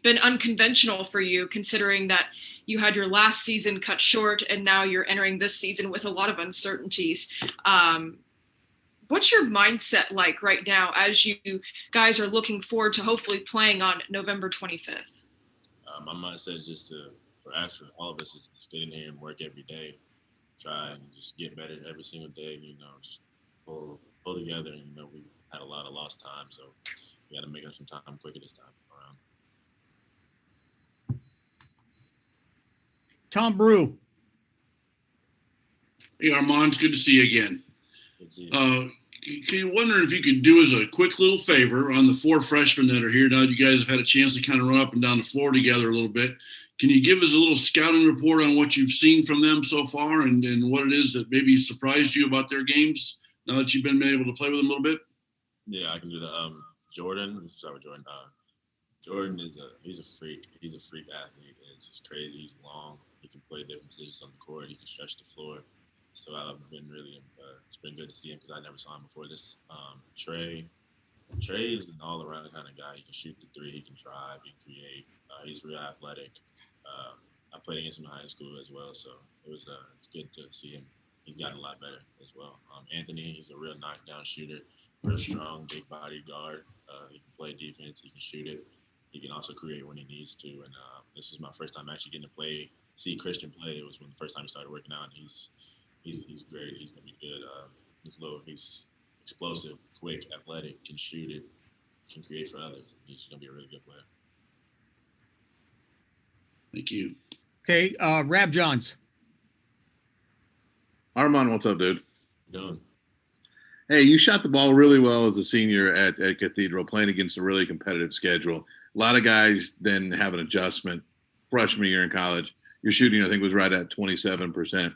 been unconventional for you, considering that you had your last season cut short and now you're entering this season with a lot of uncertainties. What's your mindset like right now as you guys are looking forward to hopefully playing on November 25th? My mindset is just for actually all of us is just get in here and work every day, try and just get better every single day. Just pull together. And we had a lot of lost time, so we got to make up some time quicker this time around. Tom Brew. Hey, Armaan, it's good to see you again. You wonder if you could do us a quick little favor on the 4 freshmen that are here now. You guys have had a chance to kind of run up and down the floor together a little bit. Can you give us a little scouting report on what you've seen from them so far and what it is that maybe surprised you about their games now that you've been able to play with them a little bit? Yeah, I can do that. Jordan, let's start with Jordan. Jordan he's a freak. He's a freak athlete. It's just crazy. He's long. He can play different positions on the court. He can stretch the floor. So I've been really, it's been good to see him because I never saw him before this. Trey is an all-around kind of guy. He can shoot the 3. He can drive. He can create. He's real athletic. I played against him in high school as well, so it's good to see him. He's gotten a lot better as well. Anthony, he's a real knockdown shooter, real strong, big body guard. He can play defense. He can shoot it. He can also create when he needs to. And this is my first time actually getting to see Christian play. It was the first time he started working out. And he's great. He's gonna be good. He's explosive, quick, athletic, can shoot it, can create for others. He's gonna be a really good player. Thank you. Okay, Rab Johns. Armaan, what's up, dude? Doing. Hey, you shot the ball really well as a senior at Cathedral, playing against a really competitive schedule. A lot of guys then have an adjustment. Freshman year in college, your shooting, I think, was right at 27%.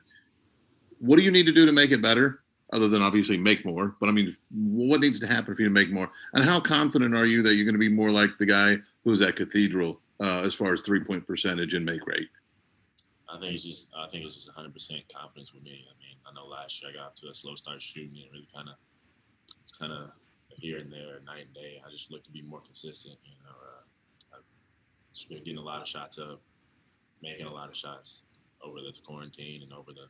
What do you need to do to make it better, other than obviously make more? But, I mean, what needs to happen for you to make more? And how confident are you that you're going to be more like the guy who was at Cathedral as far as three-point percentage and make rate? I think it's just 100% confidence with me. I mean, I know last year I got to a slow start shooting and really kind of here and there, night and day. I just look to be more consistent. I've just been getting a lot of shots up, making a lot of shots over the quarantine and over the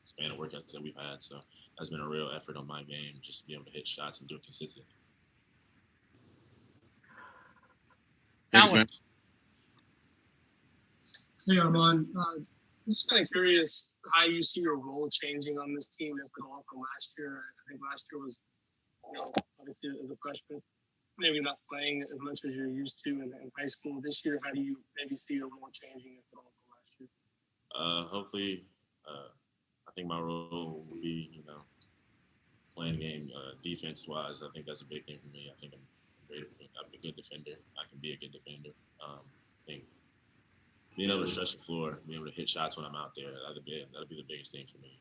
span of workouts that we've had. So that's been a real effort on my game, just to be able to hit shots and do it consistently. Alex. Hey, Armaan. Just kind of curious how you see your role changing on this team, if at all, from last year. I think last year was, obviously as a freshman, maybe not playing as much as you're used to in high school. This year, how do you maybe see your role changing, if at all, from last year? Hopefully, I think my role will be, playing the game defense-wise. I think that's a big thing for me. I think I'm a good defender. I can be a good defender. I think being able to stretch the floor, being able to hit shots when I'm out there, that'll be the biggest thing for me.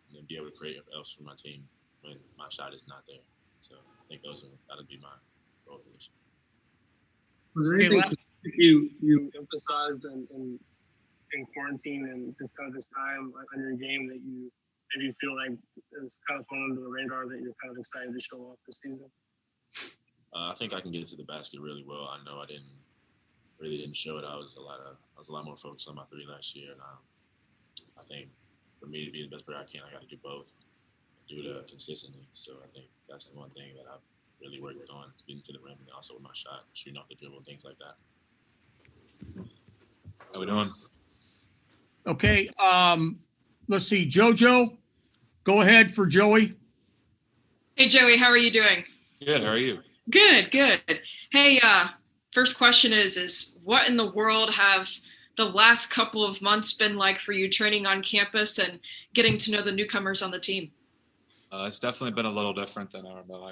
And then be able to create else for my team when my shot is not there. So I think that'll be my role position. Was there anything you emphasized in quarantine and just kind of this time on your game that you maybe feel like is kind of flown under the radar that you're kind of excited to show off this season? I think I can get to the basket really well. I know I really didn't show it. I was a lot more focused on my 3 last year, and I think for me to be the best player I can, I got to do both, do it consistently. So I think that's the one thing that I've really worked on, getting to the rim, and also with my shot, shooting off the dribble, things like that. How we doing? Okay, let's see. JoJo, go ahead for Joey. Hey, Joey, how are you doing? Good. How are you? Good. Hey, first question is what in the world have the last couple of months been like for you training on campus and getting to know the newcomers on the team? It's definitely been a little different than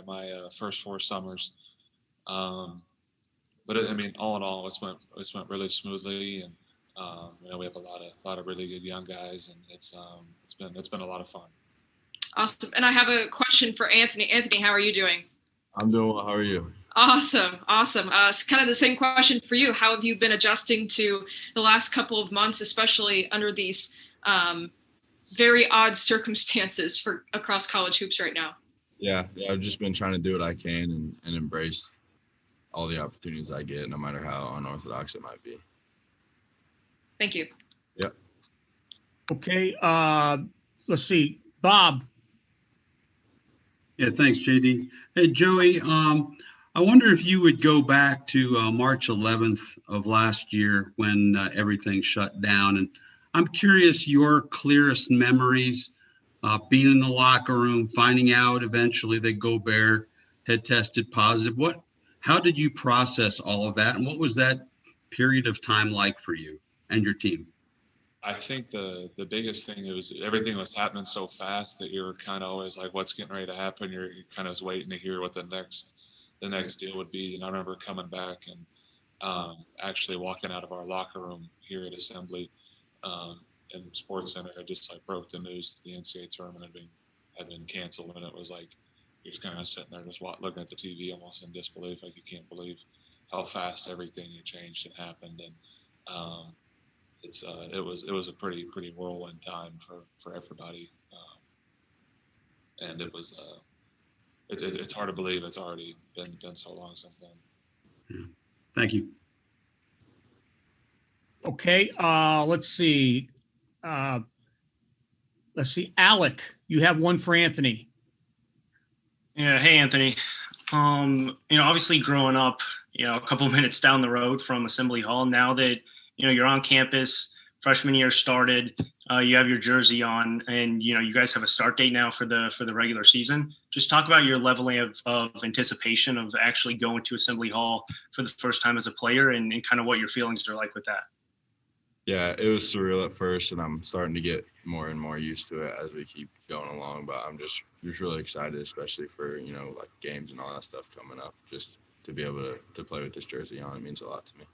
my first 4 summers. But all in all, it's went really smoothly, and we have a lot of really good young guys, and it's been a lot of fun. Awesome. And I have a question for Anthony. Anthony, how are you doing? I'm doing well. How are you? Awesome. It's kind of the same question for you. How have you been adjusting to the last couple of months, especially under these very odd circumstances for across college hoops right now? Yeah, I've just been trying to do what I can and embrace all the opportunities I get, no matter how unorthodox it might be. Thank you. Yep. Okay, let's see, Bob. Yeah, thanks, JD. Hey, Joey, I wonder if you would go back to March 11th of last year when everything shut down. And I'm curious your clearest memories being in the locker room, finding out eventually that Gobert had tested positive. How did you process all of that? And what was that period of time like for you and your team? I think the biggest thing was everything was happening so fast that you're kind of always like, what's getting ready to happen? You're kind of just waiting to hear what the next deal would be. And I remember coming back and actually walking out of our locker room here at Assembly and Sports Center had just like broke the news that the NCAA tournament had been canceled, and it was like you're just kind of sitting there just looking at the TV almost in disbelief, like you can't believe how fast everything had changed and happened. And it was a pretty whirlwind time for everybody, and it was it's hard to believe it's already been so long since then. Yeah. Thank you. Okay, let's see. Alec, you have one for Anthony. Yeah, hey Anthony. Obviously growing up, a couple of minutes down the road from Assembly Hall, now that you're on campus, freshman year started, you have your jersey on, and you guys have a start date now for the regular season. Just talk about your leveling of anticipation of actually going to Assembly Hall for the first time as a player, and kind of what your feelings are like with that. Yeah, it was surreal at first, and I'm starting to get more and more used to it as we keep going along. But I'm just really excited, especially for like games and all that stuff coming up. Just to be able to play with this jersey on, it means a lot to me.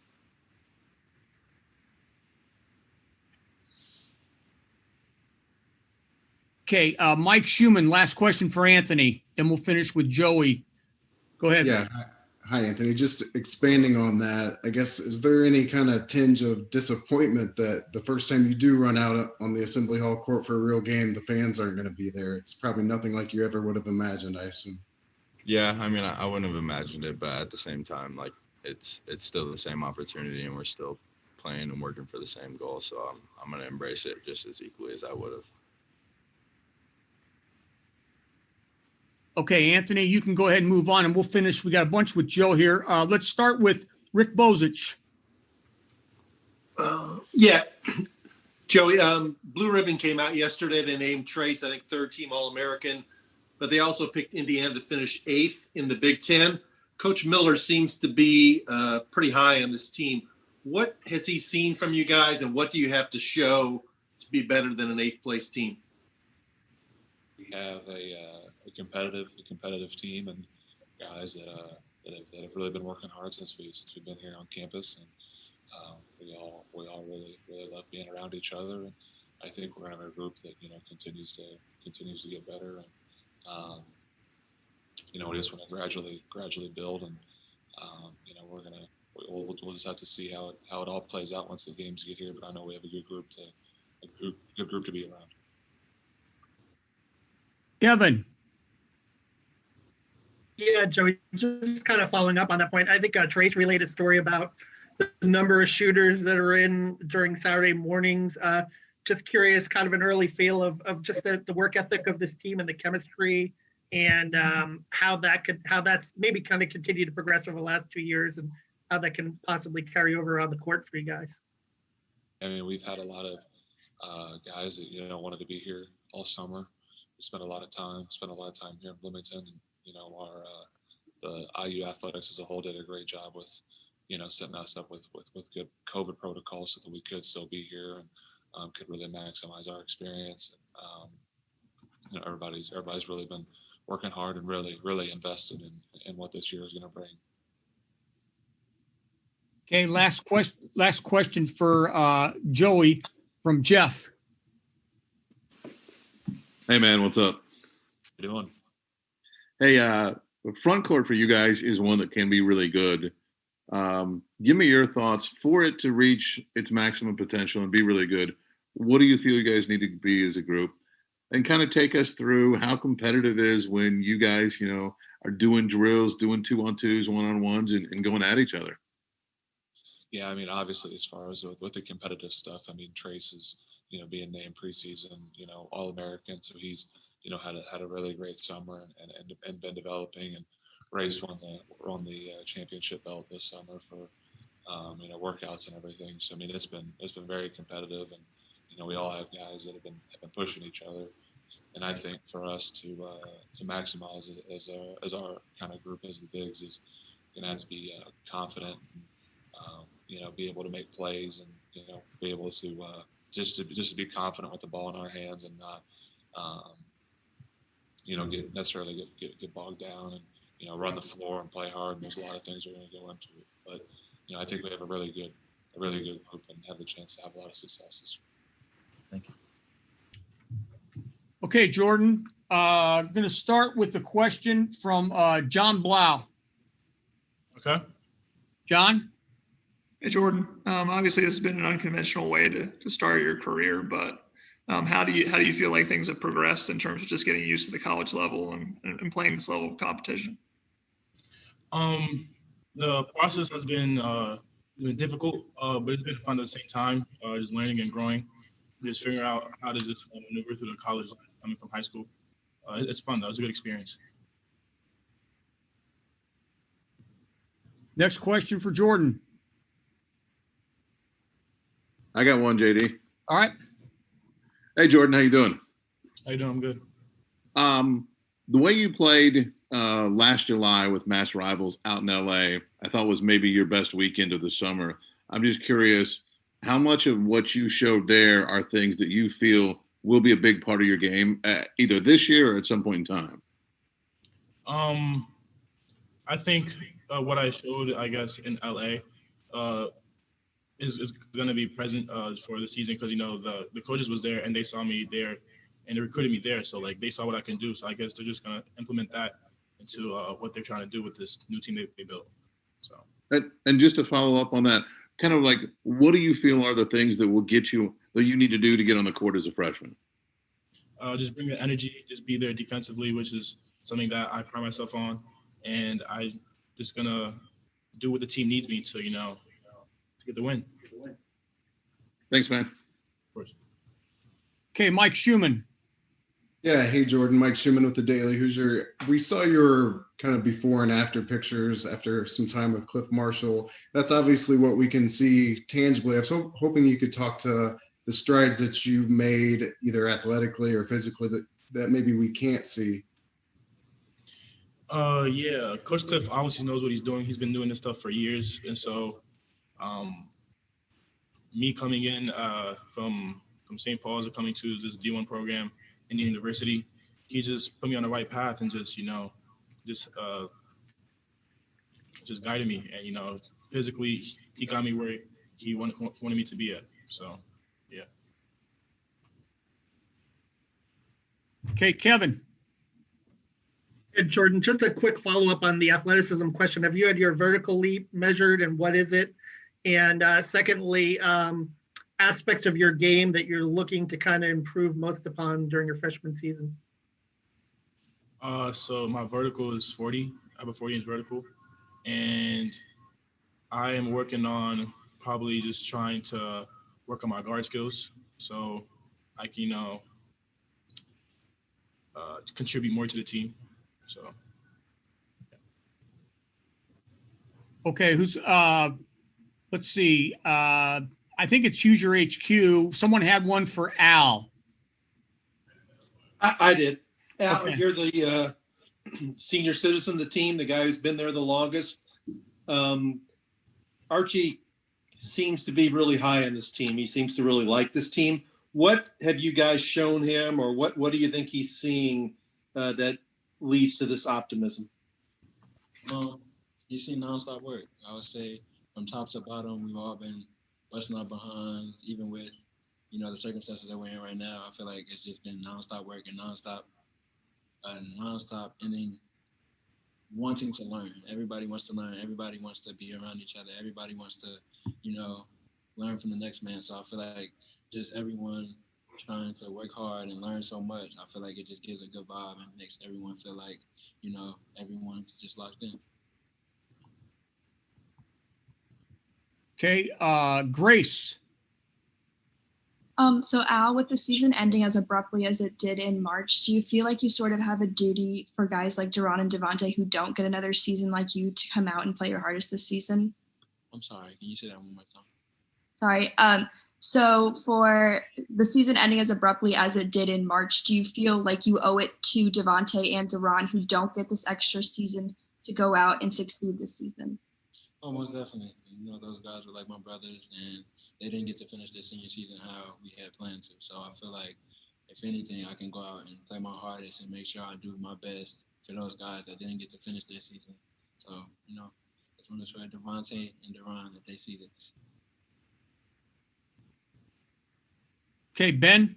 Okay, Mike Schumann, last question for Anthony. Then we'll finish with Joey. Go ahead. Yeah. Hi, Anthony. Just expanding on that, I guess, is there any kind of tinge of disappointment that the first time you do run out on the Assembly Hall court for a real game, the fans aren't going to be there? It's probably nothing like you ever would have imagined, I assume. Yeah, I mean, I wouldn't have imagined it, but at the same time, like it's still the same opportunity, and we're still playing and working for the same goal. So I'm going to embrace it just as equally as I would have. Okay, Anthony, you can go ahead and move on, and we'll finish. We got a bunch with Joe here. Let's start with Rick Bozich. Yeah, Joey, Blue Ribbon came out yesterday. They named Trace, I think, third-team All-American, but they also picked Indiana to finish 8th in the Big Ten. Coach Miller seems to be pretty high on this team. What has he seen from you guys, and what do you have to show to be better than an 8th-place team? We have a competitive team and guys that have really been working hard since we've been here on campus, and we all really love being around each other. And I think we're in a group that continues to get better, and we just want to gradually build, and we'll just have to see how it all plays out once the games get here. But I know we have a good group to be around. Kevin. Yeah, Joey, just kind of following up on that point. I think Trace relayed a story about the number of shooters that are in during Saturday mornings. Just curious, kind of an early feel of just the work ethic of this team and the chemistry, and how that's maybe kind of continued to progress over the last 2 years, and how that can possibly carry over on the court for you guys. I mean, we've had a lot of guys that wanted to be here all summer. We spent a lot of time here in Bloomington, and the IU athletics as a whole did a great job with setting us up with good COVID protocols so that we could still be here and could really maximize our experience. And, everybody's really been working hard and really invested in what this year is going to bring. Okay, last question for Joey from Jeff. Hey man, what's up? How you doing? Hey, the front court for you guys is one that can be really good. Give me your thoughts for it to reach its maximum potential and be really good. What do you feel you guys need to be as a group? And kind of take us through how competitive it is when you guys, are doing drills, doing 2-on-2s, 1-on-1s, and going at each other. Yeah, I mean, obviously, as far as with the competitive stuff, I mean, Trace is, being named preseason, All-American, so he's, had a really great summer and been developing, and Ray's won the championship belt this summer for, workouts and everything. So I mean, it's been very competitive, and we all have guys that have been pushing each other, and I think for us to maximize as our kind of group as the bigs is going to have to be confident. Be able to make plays and be able to just to be confident with the ball in our hands and not get bogged down and run the floor and play hard. And there's a lot of things we're going to go into it, but I think we have a really good group and have the chance to have a lot of success this year. Thank you. Okay, Jordan. I'm going to start with the question from John Blau. Okay. John. Hey, Jordan. Obviously, this has been an unconventional way to start your career, but how do you feel like things have progressed in terms of just getting used to the college level and playing this level of competition? The process has been difficult, but it's been fun at the same time. Just learning and growing, just figuring out how does this maneuver through the college life coming from high school. It's fun though. It's a good experience. Next question for Jordan. I got one, JD. All right. Hey, Jordan, how you doing? How you doing? I'm good. The way you played last July with Mass Rivals out in LA, I thought was maybe your best weekend of the summer. I'm just curious, how much of what you showed there are things that you feel will be a big part of your game, either this year or at some point in time? I think what I showed, I guess, in LA is going to be present for the season because, the coaches was there and they saw me there and they recruited me there. So, they saw what I can do. So, I guess they're just going to implement that into what they're trying to do with this new team they built. So, and just to follow up on that, kind of what do you feel are the things that will get you, that you need to do to get on the court as a freshman? Just bring the energy, just be there defensively, which is something that I pride myself on. And I just going to do what the team needs me to, to get the win. Thanks, man. Of course. Okay, Mike Schumann. Yeah, hey Jordan, Mike Schumann with the Daily Hoosier. We saw your kind of before and after pictures after some time with Cliff Marshall. That's obviously what we can see tangibly. I was hoping you could talk to the strides that you've made either athletically or physically that maybe we can't see. Yeah, Coach Cliff obviously knows what he's doing. He's been doing this stuff for years. And so me coming in from St. Paul's and coming to this D1 program in the university, he just put me on the right path and just guided me. And, physically, he got me where he wanted me to be at. So, yeah. Okay, Kevin. Hey, Jordan, just a quick follow-up on the athleticism question. Have you had your vertical leap measured and what is it? And secondly, aspects of your game that you're looking to kind of improve most upon during your freshman season? So my vertical is 40. I have a 40-inch vertical. And I am working on probably just trying to work on my guard skills so I can, contribute more to the team. So, yeah. Okay, who's let's see. I think it's Hoosier HQ. Someone had one for Al. I did. Al, Okay. you're the senior citizen of the team, the guy who's been there the longest. Archie seems to be really high on this team. He seems to really like this team. What have you guys shown him, or what do you think he's seeing that leads to this optimism? You've seen nonstop work. I would say from top to bottom, we've all been busting our behinds, even with, the circumstances that we're in right now. I feel like it's just been nonstop work and nonstop, and then wanting to learn. Everybody wants to learn. Everybody wants to be around each other. Everybody wants to, learn from the next man. So I feel like just everyone trying to work hard and learn so much. I feel like it just gives a good vibe and makes everyone feel like, everyone's just locked in. Okay, Grace. So Al, with the season ending as abruptly as it did in March, do you feel like you sort of have a duty for guys like Duran and Devontae who don't get another season like you to come out and play your hardest this season? I'm sorry, can you say that one more time? Sorry. So for the season ending as abruptly as it did in March, do you feel like you owe it to Devontae and Duran who don't get this extra season to go out and succeed this season? Oh, most definitely. Those guys were like my brothers, and they didn't get to finish their senior season how we had planned to. So I feel like, if anything, I can go out and play my hardest and make sure I do my best for those guys that didn't get to finish their season. So, it's one for Devontae and Duran that they see this. Okay, Ben.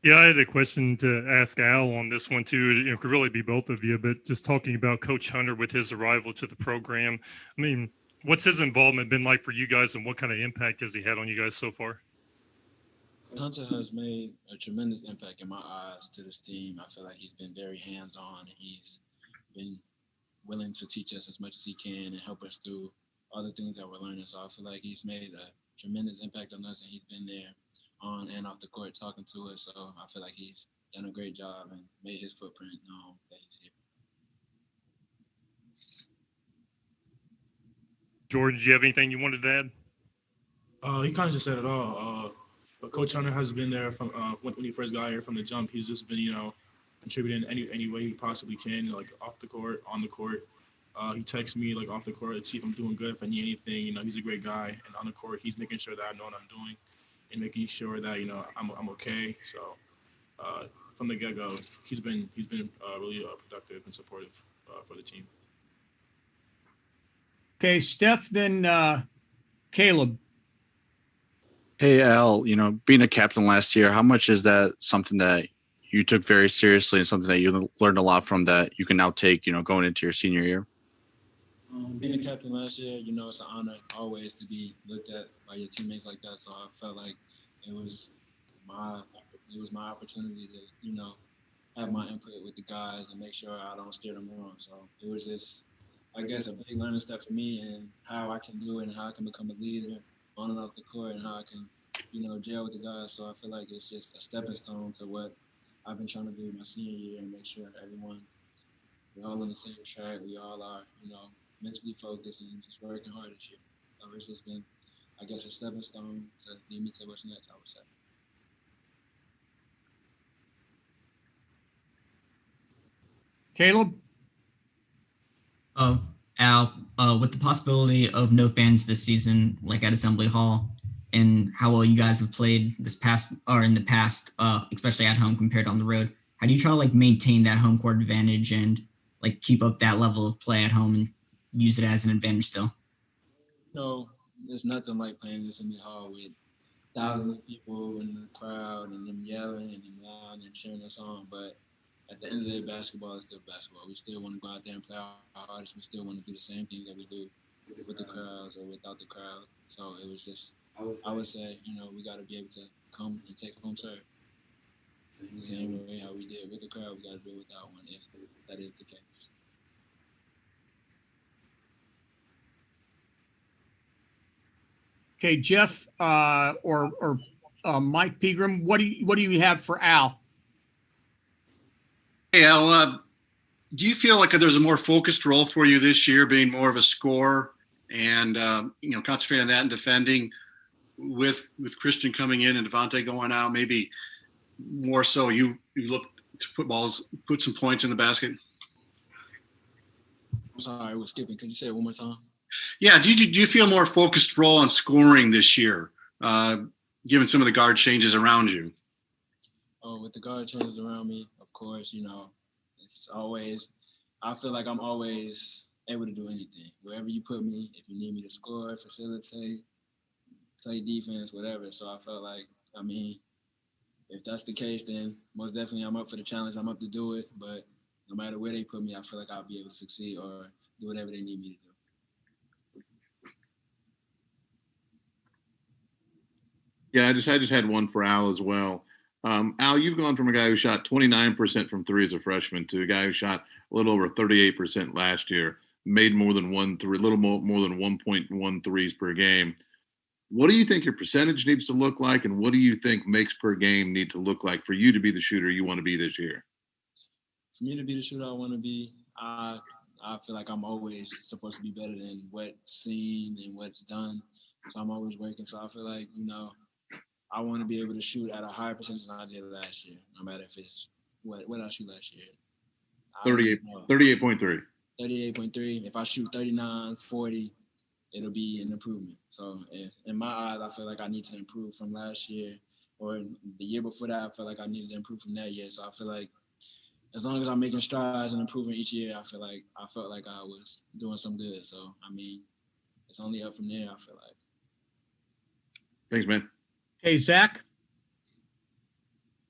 Yeah, I had a question to ask Al on this one too. It could really be both of you, but just talking about Coach Hunter with his arrival to the program. I mean, what's his involvement been like for you guys, and what kind of impact has he had on you guys so far? Hunter has made a tremendous impact in my eyes to this team. I feel like he's been very hands-on, and he's been willing to teach us as much as he can and help us through all the things that we're learning. So I feel like he's made a tremendous impact on us, and he's been there on and off the court talking to us. So I feel like he's done a great job and made his footprint known that he's here. Jordan, do you have anything you wanted to add? He kind of just said it all. But Coach Hunter has been there from when he first got here from the jump. He's just been, contributing any way he possibly can, like off the court, on the court. He texts me like off the court to see if I'm doing good, if I need anything. He's a great guy, and on the court, he's making sure that I know what I'm doing and making sure that I'm okay. So from the get-go, he's been really productive and supportive for the team. Okay, Steph, then Caleb. Hey, Al, being a captain last year, how much is that something that you took very seriously and something that you learned a lot from that you can now take, going into your senior year? Being a captain last year, it's an honor always to be looked at by your teammates like that. So I felt like it was my opportunity to, have my input with the guys and make sure I don't steer them wrong. So it was just, I guess, a big learning step for me and how I can do it and how I can become a leader on and off the court and how I can, gel with the guys. So I feel like it's just a stepping stone to what I've been trying to do my senior year and make sure we're all on the same track. We all are, mentally focused and just working hard this year. So it's just been, I guess, a stepping stone to lead me to what's next, I would say. Caleb? Al, with the possibility of no fans this season, like at Assembly Hall, and how well you guys have played in the past, especially at home compared to on the road, how do you try to maintain that home court advantage and keep up that level of play at home and use it as an advantage still? There's nothing like playing in Assembly Hall with thousands of people in the crowd and them yelling and them loud and cheering us on. But at the end of the day, basketball is still basketball. We still want to go out there and play our hardest. We still want to do the same thing that we do with the crowds or without the crowd. So it was just, I would say, we got to be able to come and take home serve. The same way how we did with the crowd, we got to do it without one if that is the case. Okay, Jeff or Mike Pegram, what do you have for Al? Hey, Al, do you feel like there's a more focused role for you this year, being more of a scorer and concentrating on that and defending with Christian coming in and Devontae going out? Maybe more so you look to put some points in the basket. I'm sorry, I was skipping. Could you say it one more time? Yeah, do you feel more focused role on scoring this year, given some of the guard changes around you? Oh, with the guard changes around me, of course, it's always, I feel like I'm always able to do anything. Wherever you put me, if you need me to score, facilitate, play defense, whatever. So I felt like, if that's the case, then most definitely I'm up for the challenge. I'm up to do it. But no matter where they put me, I feel like I'll be able to succeed or do whatever they need me to do. Yeah, I just had one for Al as well. Al, you've gone from a guy who shot 29% from three as a freshman to a guy who shot a little over 38% last year, made more than a little more than 1.1 threes per game. What do you think your percentage needs to look like, and what do you think makes per game need to look like for you to be the shooter you want to be this year? For me to be the shooter I want to be, I feel like I'm always supposed to be better than what's seen and what's done. So I'm always working. So I feel like, I want to be able to shoot at a higher percentage than I did last year, no matter if it's what I shoot last year. 38.3. 38.3. If I shoot 39, 40, it'll be an improvement. So in my eyes, I feel like I need to improve from last year, or the year before that, I felt like I needed to improve from that year. So I feel like as long as I'm making strides and improving each year, I felt like I was doing some good. So, it's only up from there, I feel like. Thanks, man. Okay, Zach.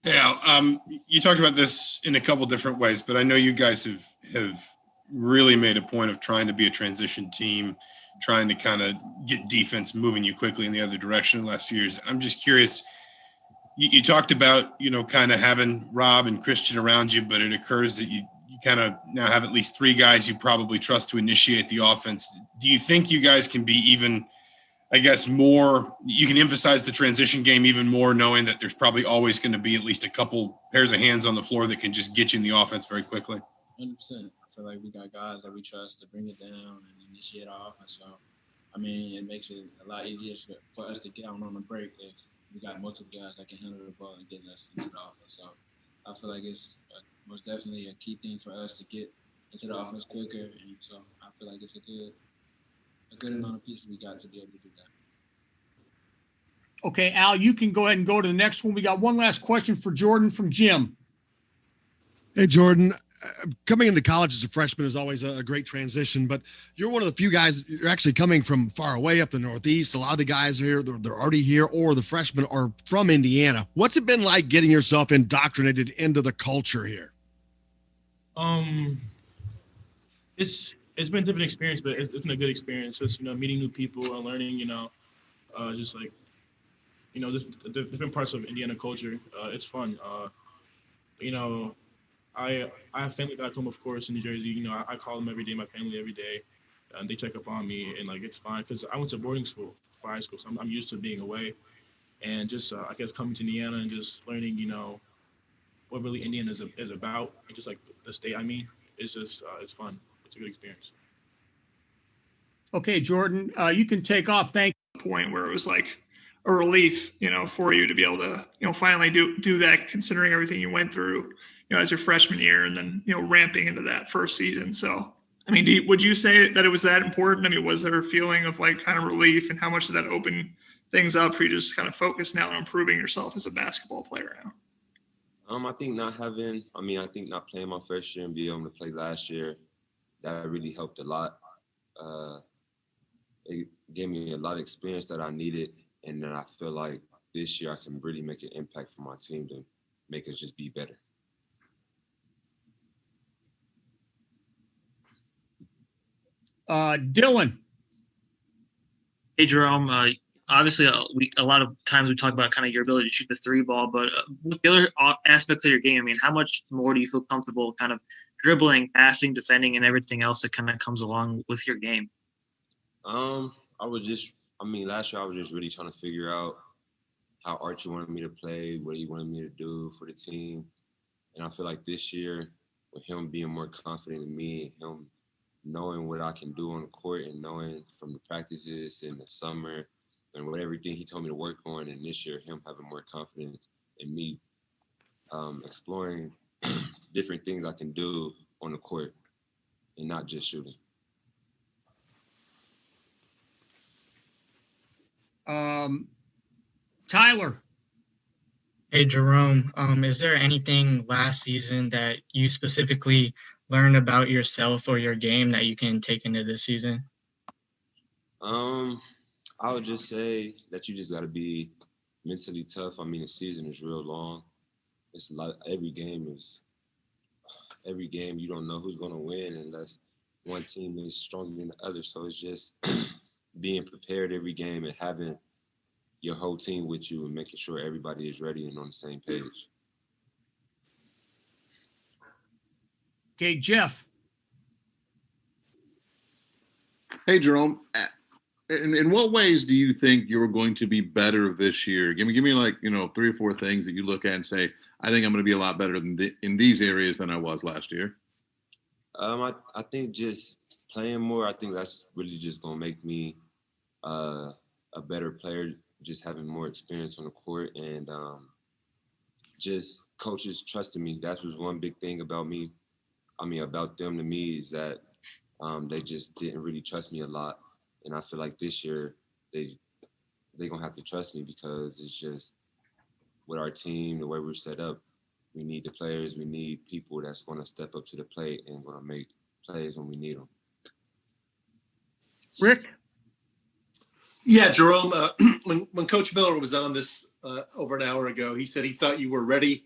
Yeah, you talked about this in a couple different ways, but I know you guys have really made a point of trying to be a transition team, trying to kind of get defense moving you quickly in the other direction in the last few years. I'm just curious, you talked about, kind of having Rob and Christian around you, but it occurs that you kind of now have at least three guys you probably trust to initiate the offense. Do you think you guys can be even, I guess, more, you can emphasize the transition game even more, knowing that there's probably always going to be at least a couple pairs of hands on the floor that can just get you in the offense very quickly? 100%. I feel like we got guys that we trust to bring it down and initiate our offense. So, it makes it a lot easier for us to get out on the break if we got multiple guys that can handle the ball and get us into the offense. So I feel like it's most definitely a key thing for us to get into the offense quicker. And so I feel like it's a good amount of pieces we got to be able to do that. Okay, Al, you can go ahead and go to the next one. We got one last question for Jordan from Jim. Hey, Jordan. Coming into college as a freshman is always a great transition, but you're one of the few guys, you're actually coming from far away up the Northeast. A lot of the guys are here, they're already here, or the freshmen are from Indiana. What's it been like getting yourself indoctrinated into the culture here? It's been a different experience, but it's been a good experience. Just, meeting new people and learning, just like, different parts of Indiana culture. It's fun. I have family back home, of course, in New Jersey. I call them every day, my family every day, and they check up on me, and it's fine because I went to boarding school for high school, so I'm used to being away, and just I guess coming to Indiana and just learning, what really Indiana is about, and just like the state. It's just it's fun. It's a good experience. Okay, Jordan, you can take off. Thank you. Point where it was like a relief, for you to be able to, finally do that, considering everything you went through, as your freshman year, and then, ramping into that first season. So, would you say that it was that important? Was there a feeling of like kind of relief, and how much did that open things up for you just kind of focus now on improving yourself as a basketball player now? I think not playing my first year and being able to play last year, that really helped a lot. It gave me a lot of experience that I needed. And then I feel like this year I can really make an impact for my team to make us just be better. Dylan. Hey, Jerome. Obviously, a lot of times we talk about kind of your ability to shoot the three ball, but with the other aspects of your game, how much more do you feel comfortable kind of dribbling, passing, defending, and everything else that kind of comes along with your game? Last year I was just really trying to figure out how Archie wanted me to play, what he wanted me to do for the team. And I feel like this year, with him being more confident in me, and him knowing what I can do on the court, and knowing from the practices in the summer and what everything he told me to work on, and this year him having more confidence in me, exploring different things I can do on the court and not just shooting. Tyler. Hey, Jerome. Is there anything last season that you specifically learned about yourself or your game that you can take into this season? I would just say that you just got to be mentally tough. The season is real long. It's a lot. Every game you don't know who's going to win unless one team is stronger than the other. So it's just being prepared every game and having your whole team with you and making sure everybody is ready and on the same page. Okay, Jeff. Hey, Jerome. In what ways do you think you're going to be better this year? Give me like, 3 or 4 things that you look at and say, I think I'm going to be a lot better in these areas than I was last year. I think just playing more, I think that's really just going to make me a better player, just having more experience on the court and just coaches trusting me. That was one big thing about me. About them to me is that they just didn't really trust me a lot. And I feel like this year they're going to have to trust me because it's just with our team, the way we're set up, we need the players, we need people that's going to step up to the plate and going to make plays when we need them. Rick? Yeah, Jerome, when Coach Miller was on this over an hour ago, he said he thought you were ready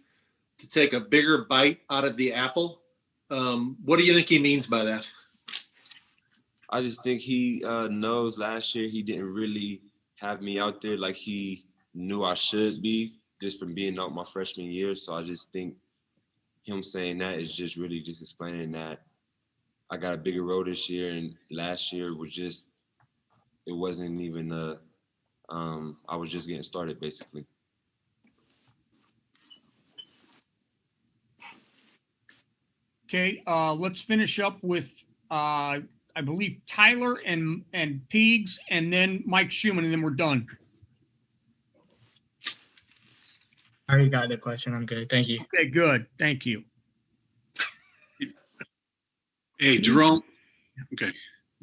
to take a bigger bite out of the apple. What do you think he means by that? I just think he knows last year he didn't really have me out there like he knew I should be just from being out my freshman year. So I just think him saying that is just really just explaining that I got a bigger role this year and last year was just, it wasn't even I was just getting started basically. Okay, let's finish up with I believe Tyler and Peegs, and then Mike Schumann, and then we're done. I already got the question. I'm good. Thank you. Okay, good. Thank you. Hey, Jerome. Okay.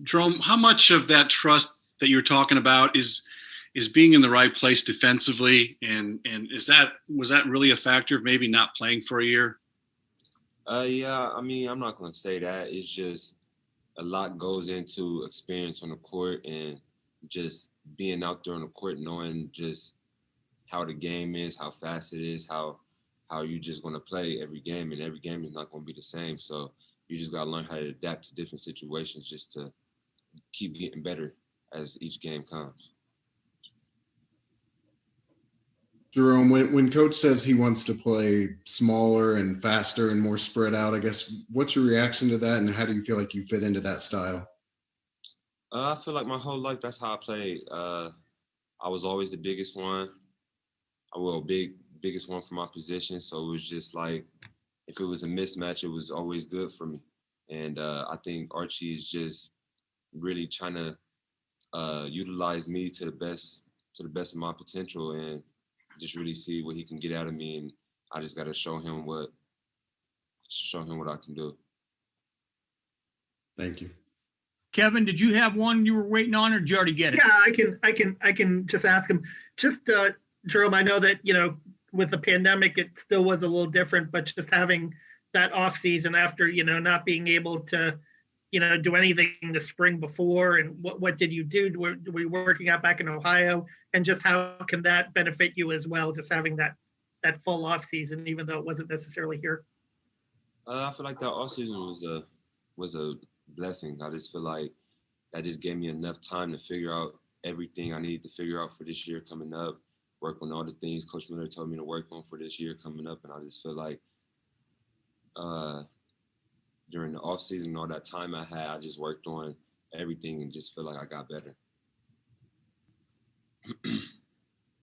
Jerome, how much of that trust that you're talking about is being in the right place defensively? And was that really a factor of maybe not playing for a year? Yeah, I'm not going to say that. It's just a lot goes into experience on the court and just being out there on the court, knowing just how the game is, how fast it is, how you just going to play every game, and every game is not going to be the same. So you just got to learn how to adapt to different situations just to keep getting better as each game comes. Jerome, when coach says he wants to play smaller and faster and more spread out, I guess, what's your reaction to that, and how do you feel like you fit into that style? I feel like my whole life, that's how I played. I was always the biggest one. Biggest one for my position. So it was just like, if it was a mismatch, it was always good for me. And I think Archie is just really trying to utilize me to the best of my potential and just really see what he can get out of me. And I just got to show him what I can do. Thank you. Kevin, did you have one you were waiting on, or did you already get it? Yeah, I can just ask him. Just Jerome, I know that with the pandemic, it still was a little different, but just having that off season after not being able to do anything the spring before, and what did you do? Were you working out back in Ohio, and just how can that benefit you as well? Just having that full off season, even though it wasn't necessarily here. I feel like that off season was a blessing. I just feel like that just gave me enough time to figure out everything I needed to figure out for this year coming up, work on all the things Coach Miller told me to work on for this year coming up. And I just feel like during the off season, all that time I had, I just worked on everything and just feel like I got better.